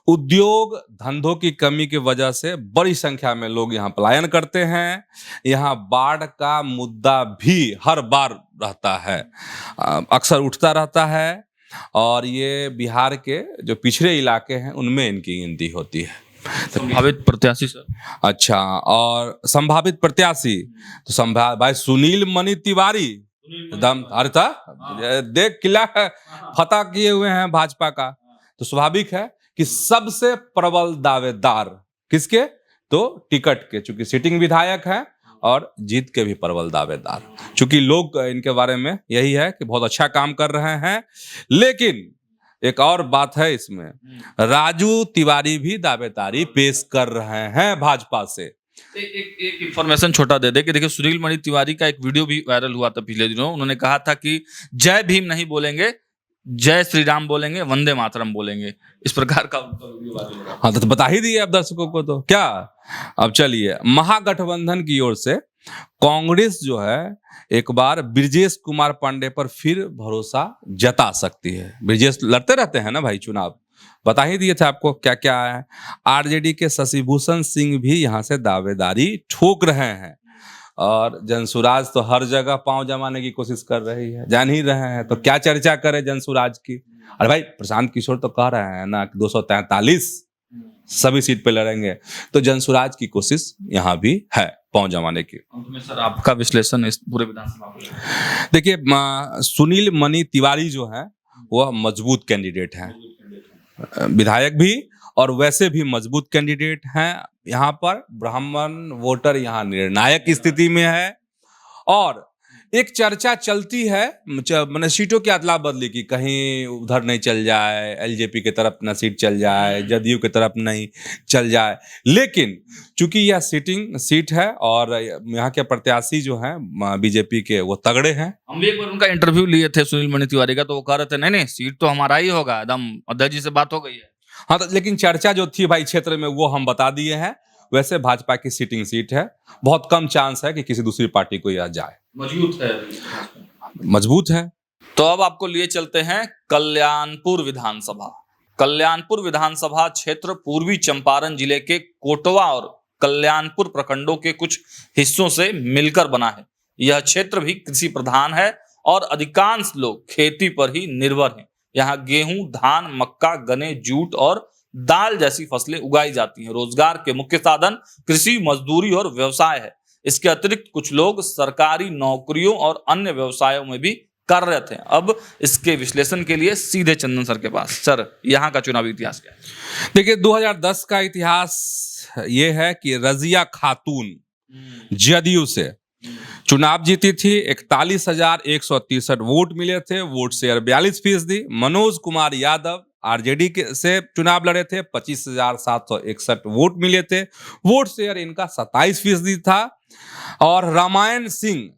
उद्योग धंधों की कमी की वजह से बड़ी संख्या में लोग यहाँ पलायन करते हैं। यहाँ बाढ़ का मुद्दा भी हर बार रहता है, अक्सर उठता रहता है, और ये बिहार के जो पिछड़े इलाके हैं उनमें इनकी गिनती होती है। संभावित प्रत्याशी सर? अच्छा, और संभावित प्रत्याशी तो भाई सुनील मणि तिवारी एकदम, अरे था देख किला फतह किए हुए हैं भाजपा का, तो स्वाभाविक है कि सबसे प्रबल दावेदार किसके, तो टिकट के, चूंकि सिटिंग विधायक है और जीत के भी प्रबल दावेदार, चूंकि लोग इनके बारे में यही है कि बहुत अच्छा काम कर रहे हैं। लेकिन एक और बात है इसमें, राजू तिवारी भी दावेदारी पेश कर रहे हैं भाजपा से। एक इंफॉर्मेशन छोटा दे दे कि देखिए, सुनील मणि तिवारी का एक वीडियो भी वायरल हुआ था पिछले दिनों। उन्होंने कहा था कि जय भीम नहीं बोलेंगे, जय श्री राम बोलेंगे, वंदे मातरम बोलेंगे, इस प्रकार का वीडियो वायरल हुआ। हाँ, तो बता ही दिए अब दर्शकों को तो क्या। अब चलिए, महागठबंधन की ओर से कांग्रेस जो है एक बार ब्रजेश कुमार पांडे पर फिर भरोसा जता सकती है। ब्रजेश लड़ते रहते हैं ना भाई चुनाव, बता ही दिए थे आपको क्या क्या है। आरजेडी के शशिभूषण सिंह भी यहाँ से दावेदारी ठोक रहे हैं, और जनसुराज तो हर जगह पांव जमाने की कोशिश कर रही है, जान ही रहे हैं, तो क्या चर्चा करे जनसुराज की। अरे भाई, प्रशांत किशोर तो कह रहे हैं ना कि 243 सभी सीट पे लड़ेंगे, तो जनसुराज की कोशिश यहाँ भी है पांव जमाने की। सर आपका विश्लेषण इस पूरे विधानसभा को? देखिए, सुनील मणि तिवारी जो है वह मजबूत कैंडिडेट हैं, विधायक भी और वैसे भी मजबूत कैंडिडेट हैं। यहाँ पर ब्राह्मण वोटर यहाँ निर्णायक स्थिति में है, और एक चर्चा चलती है मैंने सीटों की अदला बदली की, कहीं उधर नहीं चल जाए, एलजेपी की तरफ ना सीट चल जाए, जदयू की तरफ नहीं चल जाए। लेकिन चूंकि यह सिटिंग सीट है और यहाँ के प्रत्याशी जो हैं बीजेपी के वो तगड़े हैं। हम भी एक बार उनका इंटरव्यू लिए थे सुनील मणि तिवारी का, तो वो कह रहे थे नहीं सीट तो हमारा ही होगा, एकदम अध्यक्ष जी से बात हो गई है। हाँ, तो लेकिन चर्चा जो थी भाई क्षेत्र में वो हम बता दिए हैं। वैसे भाजपा की सिटिंग सीट है, बहुत कम चांस है कि किसी दूसरी पार्टी को यह जाए। मजबूत है। तो अब आपको लिए चलते हैं कल्याणपुर विधानसभा। कल्याणपुर विधानसभा क्षेत्र पूर्वी चंपारण जिले के कोटवा और कल्याणपुर प्रखंडों के कुछ हिस्सों से मिलकर बना है। यह क्षेत्र भी कृषि प्रधान है और अधिकांश लोग खेती पर ही निर्भर हैं। यहाँ गेहूं, धान, मक्का, गन्ने, जूट और दाल जैसी फसलें उगाई जाती हैं। रोजगार के मुख्य साधन कृषि, मजदूरी और व्यवसाय है। इसके अतिरिक्त कुछ लोग सरकारी नौकरियों और अन्य व्यवसायों में भी कार्यरत हैं। अब इसके विश्लेषण के लिए सीधे चंदन सर के पास। सर, यहाँ का चुनावी इतिहास क्या है? देखिए, 2010 का इतिहास ये है कि रजिया खातून जदयू से चुनाव जीती थी। 41,163 वोट मिले थे, vote share 42%। Manoj Kumar Yadav RJD के से चुनाव लड़े थे, 25,761 वोट मिले थे, वोट शेयर इनका 27% था। और Ramayan Singh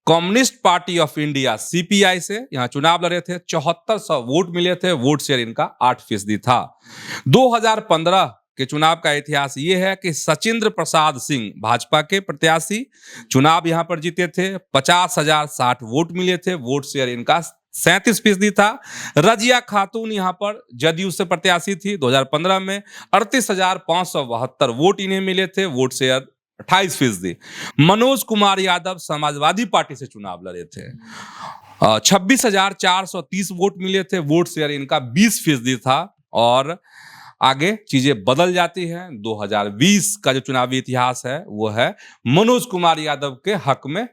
Communist party of India CPI से यहाँ चुनाव लड़े थे, 7400 वोट मिले थे, वोट शेयर इनका 8% था। 2015 के चुनाव का इतिहास ये है कि सचिंद्र प्रसाद सिंह भाजपा के प्रत्याशी चुनाव यहाँ पर जीते थे, 50,060 वोट मिले थे, वोट शेयर इनका 37% था। रजिया खातून यहाँ पर जदयू से प्रत्याशी थी। 2015 में 38,572 वोट इन्हें मिले थे, vote share 28%। Manoj Kumar Yadav Samajwadi party से चुनाव लड़े थे, 26,430 वोट मिले थे, वोट शेयर इनका 20% था। और आगे चीजें बदल जाती हैं। 2020 का जो चुनावी इतिहास है वो है मनोज कुमार यादव के हक में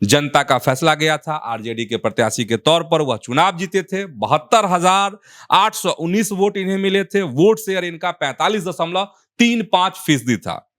जनता का फैसला गया था। आरजेडी के प्रत्याशी के तौर पर वह चुनाव जीते थे, 72,819 वोट इन्हें मिले थे, वोट शेयर इनका 45.35% था।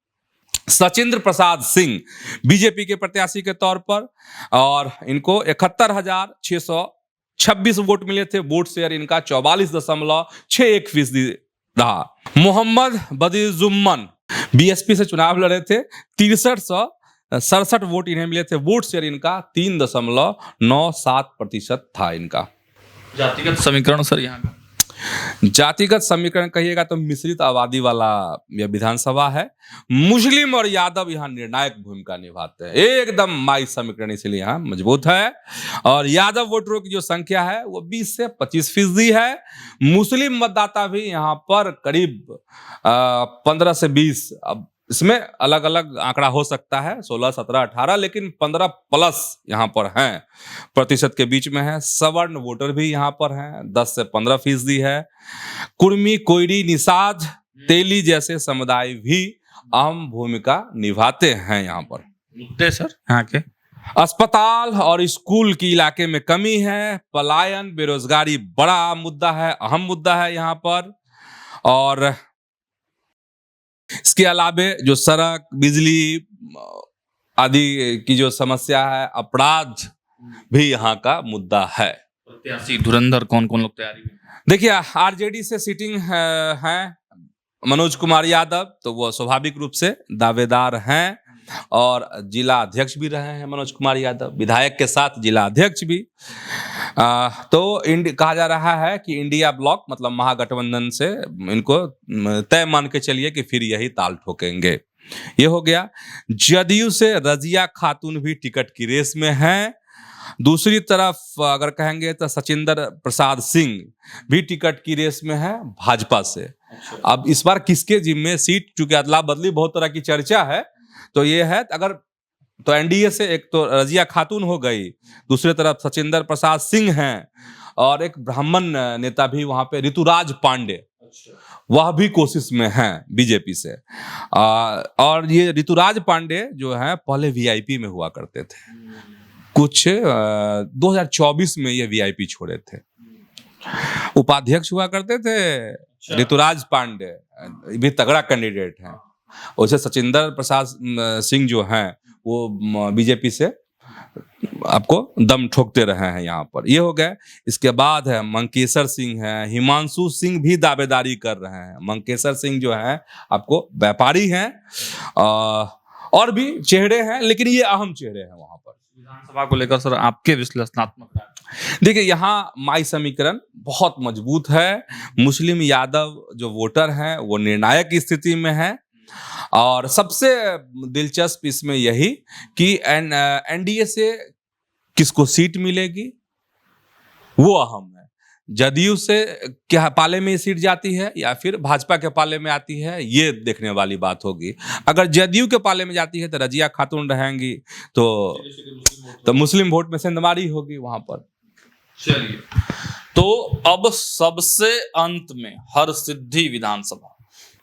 सचिंद्र प्रसाद सिंह बीजेपी के प्रत्याशी के तौर पर, और इनको 71,626 वोट मिले थे, वोट शेयर इनका 44.61% रहा। मोहम्मद बदीजुम्मन बीएसपी से चुनाव लड़े थे, 6367 वोट इन्हें मिले थे, वोट शेयर इनका 3.97% था इनका। जातिगत समीकरण सर यहाँ का जातिगत समीकरण कहिएगा तो मिश्रित आबादी वाला यह विधानसभा है। मुस्लिम और यादव यहाँ निर्णायक भूमिका निभाते हैं, एकदम माई समीकरण इसलिए यहाँ मजबूत है। और यादव वोटरों की जो संख्या है वो 20 से 25% है। मुस्लिम मतदाता भी यहाँ पर करीब 15 से 20, अब इसमें अलग अलग आंकड़ा हो सकता है, 16, 17, 18, लेकिन 15+ यहाँ पर हैं, प्रतिशत के बीच में है। सवर्ण वोटर भी यहाँ पर हैं, 10 से 15% है। कुर्मी, कोयरी, निषाद, तेली जैसे समुदाय भी अहम भूमिका निभाते हैं यहाँ पर। मुद्दे सर यहाँ के अस्पताल और स्कूल की इलाके में कमी है। पलायन, बेरोजगारी बड़ा मुद्दा है, अहम मुद्दा है यहाँ पर। और इसके अलावे जो सड़क, बिजली आदि की जो समस्या है, अपराध भी यहाँ का मुद्दा है। प्रत्याशी धुरंधर कौन कौन लोग तैयारी में? देखिए, आरजेडी से सिटिंग है मनोज कुमार यादव, तो वो स्वाभाविक रूप से दावेदार हैं और जिला अध्यक्ष भी रहे हैं मनोज कुमार यादव, विधायक के साथ जिला अध्यक्ष भी। तो कहा जा रहा है कि इंडिया ब्लॉक मतलब महागठबंधन से इनको तय मान के चलिए कि फिर यही ताल ठोकेंगे। ये हो गया। जदयू से रजिया खातून भी टिकट की रेस में हैं। दूसरी तरफ अगर कहेंगे तो सचिंदर प्रसाद सिंह भी टिकट की रेस में है भाजपा से। अब इस बार किसके जिम्मे सीट, चूंकि अदला बदली बहुत तरह की चर्चा है, तो ये है अगर तो एनडीए से एक तो रजिया खातून हो गई, दूसरी तरफ सचिंदर प्रसाद सिंह हैं और एक ब्राह्मण नेता भी वहां पे ऋतुराज पांडे, वह भी कोशिश में हैं बीजेपी से। और ये ऋतुराज पांडे जो है पहले वीआईपी में हुआ करते थे, कुछ 2024 में ये वीआईपी छोड़े थे, उपाध्यक्ष हुआ करते थे। ऋतुराज पांडे भी तगड़ा कैंडिडेट हैं। वैसे सचिंदर प्रसाद सिंह जो हैं वो बीजेपी से आपको दम ठोकते रहे हैं यहाँ पर। ये हो गए। इसके बाद है मंकेशर सिंह है, हिमांशु सिंह भी दावेदारी कर रहे हैं। मंकेशर सिंह जो है आपको व्यापारी हैं और भी चेहरे हैं, लेकिन ये अहम चेहरे हैं वहां पर। विधानसभा को लेकर सर आपके विश्लेषणात्मक? देखिए, यहाँ माई समीकरण बहुत मजबूत है। मुस्लिम यादव जो वोटर हैं वो निर्णायक स्थिति में है और सबसे दिलचस्प इसमें यही कि एनडीए से किसको सीट मिलेगी वो अहम है। जदयू से क्या पाले में सीट जाती है या फिर भाजपा के पाले में आती है, ये देखने वाली बात होगी। अगर जदयू के पाले में जाती है तो रजिया खातून रहेंगी, तो मुस्लिम वोट में सेंधमारी होगी वहां पर। चलिए, तो अब सबसे अंत में हरसिद्धि विधानसभा,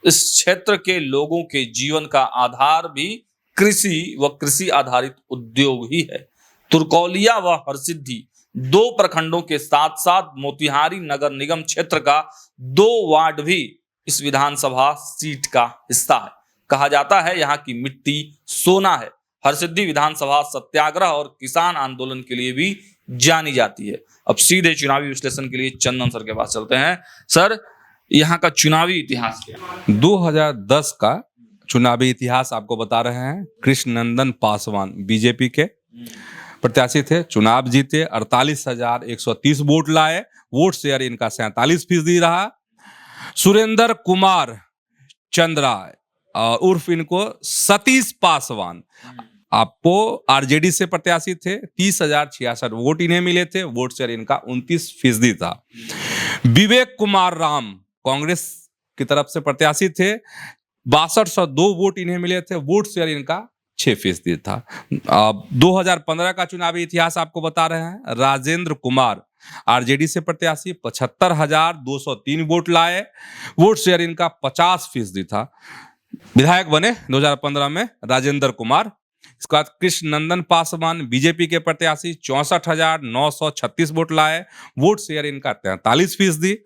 इस क्षेत्र के लोगों के जीवन का आधार भी कृषि व कृषि आधारित उद्योग ही है। तुर्कौलिया व हरसिद्धि 2 प्रखंडों के साथ साथ मोतिहारी नगर निगम क्षेत्र का 2 वार्ड भी इस विधानसभा सीट का हिस्सा है। कहा जाता है यहाँ की मिट्टी सोना है। हरसिद्धि विधानसभा सत्याग्रह और किसान आंदोलन के लिए भी जानी जाती है। अब सीधे चुनावी विश्लेषण के लिए चंदन सर के पास चलते हैं। सर, यहाँ का चुनावी इतिहास क्या है? 2010 का चुनावी इतिहास आपको बता रहे हैं। कृष्णनंदन पासवान बीजेपी के प्रत्याशी थे, चुनाव जीते, 48,130 वोट लाए, वोट शेयर इनका 47% रहा। सुरेंद्र कुमार चंद्रा उर्फ इनको सतीश पासवान आपको आरजेडी से प्रत्याशी थे, 30,066 वोट इन्हें मिले थे, वोट शेयर इनका 29% था। विवेक कुमार राम कांग्रेस की तरफ से प्रत्याशी थे, 6202 वोट इन्हें मिले थे, वोट शेयर इनका 6% था। अब 2015 का चुनावी इतिहास आपको बता रहे हैं। राजेंद्र कुमार आरजेडी से प्रत्याशी 75,203 वोट लाए, वोट शेयर इनका 50% था। विधायक बने 2015 में राजेंद्र कुमार। इसके बाद कृष्णनंदन पासवान बीजेपी के प्रत्याशी 64,936 वोट लाए, वोट शेयर इनका 43%।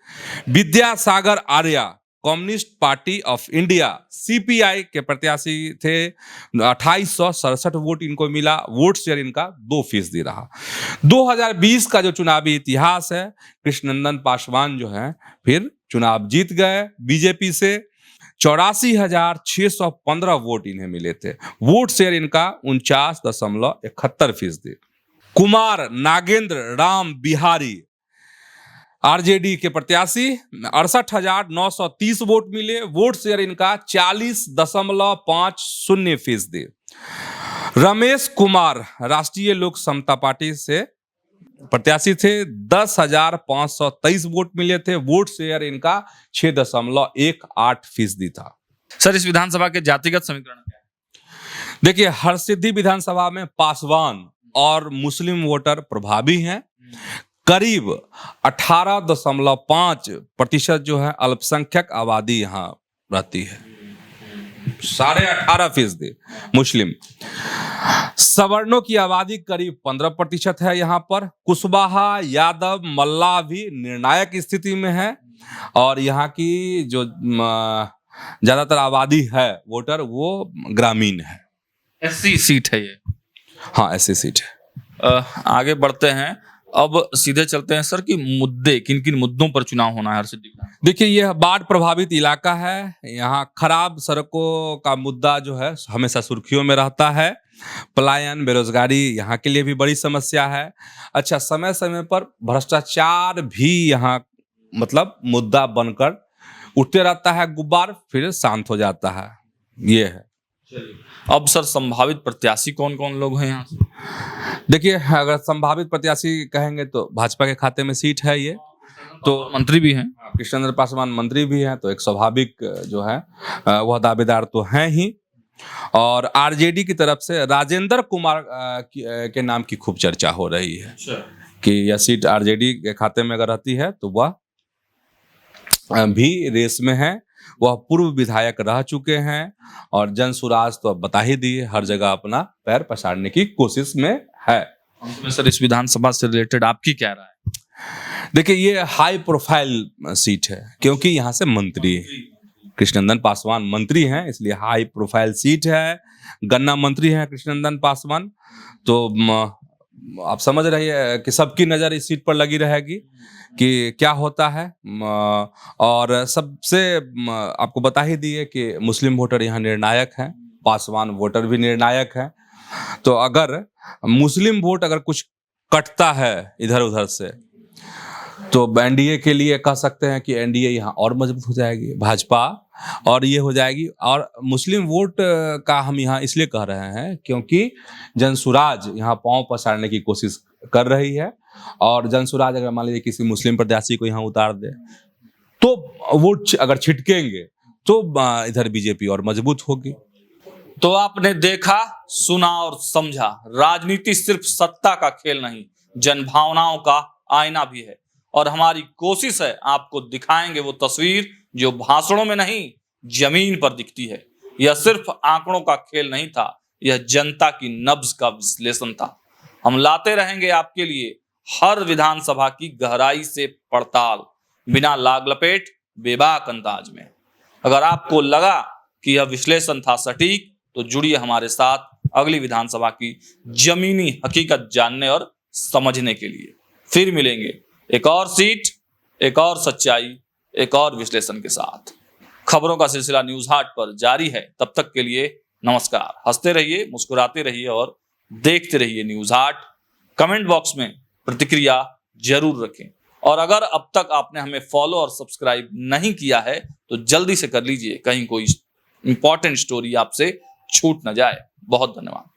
Vidyasagar Arya communist party of India CPI के प्रत्याशी थे, 2867 वोट इनको मिला, वोट शेयर इनका 2% रहा। 2020 का जो चुनावी इतिहास है, कृष्णनंदन पासवान जो है फिर चुनाव जीत गए बीजेपी से, 84,615 वोट इन्हें मिले थे, वोट शेयर इनका 49.71%। कुमार नागेंद्र राम बिहारी आरजेडी के प्रत्याशी 68,930 वोट मिले। वोट शेयर इनका 40.50%। रमेश कुमार राष्ट्रीय लोक समता पार्टी से प्रत्याशी थे, 10,523 वोट मिले थे। वोट शेयर इनका 6.18% था। सर, इस विधानसभा के जातिगत समीकरण क्या है? देखिए, हरसिद्धि विधानसभा में पासवान और मुस्लिम वोटर प्रभावी हैं। करीब 18.5% जो है अल्पसंख्यक आबादी यहाँ रहती है, 18.5% मुस्लिम। सवर्णों की आबादी करीब 15% है यहाँ पर। कुशवाहा, यादव, मल्ला भी निर्णायक स्थिति में है। और यहाँ की जो ज्यादातर आबादी है वोटर, वो ग्रामीण है। एससी सीट है ये। हाँ, ऐसी सीट है। आगे बढ़ते हैं, अब सीधे चलते हैं सर कि मुद्दे, किन किन मुद्दों पर चुनाव होना है हरसिद्धि में? देखिए, यह बाढ़ प्रभावित इलाका है। यहाँ खराब सड़कों का मुद्दा जो है हमेशा सुर्खियों में रहता है। पलायन, बेरोजगारी यहाँ के लिए भी बड़ी समस्या है। अच्छा, समय समय पर भ्रष्टाचार भी यहाँ मतलब मुद्दा बनकर उठते रहता है, गुब्बार फिर शांत हो जाता है। ये है। अब सर, संभावित प्रत्याशी कौन कौन लोग हैं यहाँ से? देखिए, अगर संभावित प्रत्याशी कहेंगे तो भाजपा के खाते में सीट है ये। तो मंत्री भी हैं, कृष्णेंद्र पासवान मंत्री भी हैं, तो एक स्वाभाविक जो है वह दावेदार तो हैं ही। और आरजेडी की तरफ से राजेंद्र कुमार के नाम की खूब चर्चा हो रही है कि यह सीट आरजेडी के खाते में अगर रहती है तो वह भी रेस में है। वह पूर्व विधायक रह चुके हैं और जनसुराज तो अब बता ही दिए, हर जगह अपना पैर पसारने की कोशिश में है। अंत में सर, इस विधानसभा से रिलेटेड आपकी क्या राय है? देखिए, ये हाई प्रोफाइल सीट है क्योंकि यहाँ से मंत्री कृष्णनंदन पासवान मंत्री हैं, इसलिए हाई प्रोफाइल सीट है। गन्ना मंत्री हैं कृष्णनंदन पासवान, तो आप समझ रहिए कि सबकी नज़र इस सीट पर लगी रहेगी कि क्या होता है। और सबसे आपको बता ही दिए कि मुस्लिम वोटर यहाँ निर्णायक हैं, पासवान वोटर भी निर्णायक हैं। तो अगर मुस्लिम वोट अगर कुछ कटता है इधर उधर से, तो एनडीए के लिए कह सकते हैं कि एनडीए यहाँ और मजबूत हो जाएगी, भाजपा, और ये हो जाएगी। और मुस्लिम वोट का हम यहाँ इसलिए कह रहे हैं क्योंकि जनसुराज यहाँ पांव पसारने की कोशिश कर रही है। और जनसुराज अगर मान लीजिए किसी मुस्लिम प्रत्याशी को यहाँ उतार दे तो वोट अगर छिटकेंगे तो इधर बीजेपी और मजबूत होगी। तो आपने देखा, सुना और समझा, राजनीति सिर्फ सत्ता का खेल नहीं, जनभावनाओं का आईना भी है। और हमारी कोशिश है आपको दिखाएंगे वो तस्वीर जो भाषणों में नहीं, जमीन पर दिखती है। यह सिर्फ आंकड़ों का खेल नहीं था, यह जनता की नब्ज का विश्लेषण था। हम लाते रहेंगे आपके लिए हर विधानसभा की गहराई से पड़ताल, बिना लाग लपेट, बेबाक अंदाज में। अगर आपको लगा कि यह विश्लेषण था सटीक, तो जुड़िए हमारे साथ अगली विधानसभा की जमीनी हकीकत जानने और समझने के लिए। फिर मिलेंगे एक और सीट, एक और सच्चाई, एक और विश्लेषण के साथ। खबरों का सिलसिला न्यूज हाट पर जारी है। तब तक के लिए नमस्कार। हंसते रहिए, मुस्कुराते रहिए और देखते रहिए न्यूज हाट। कमेंट बॉक्स में प्रतिक्रिया जरूर रखें। और अगर अब तक आपने हमें फॉलो और सब्सक्राइब नहीं किया है तो जल्दी से कर लीजिए, कहीं कोई इंपॉर्टेंट स्टोरी आपसे छूट न जाए। बहुत धन्यवाद।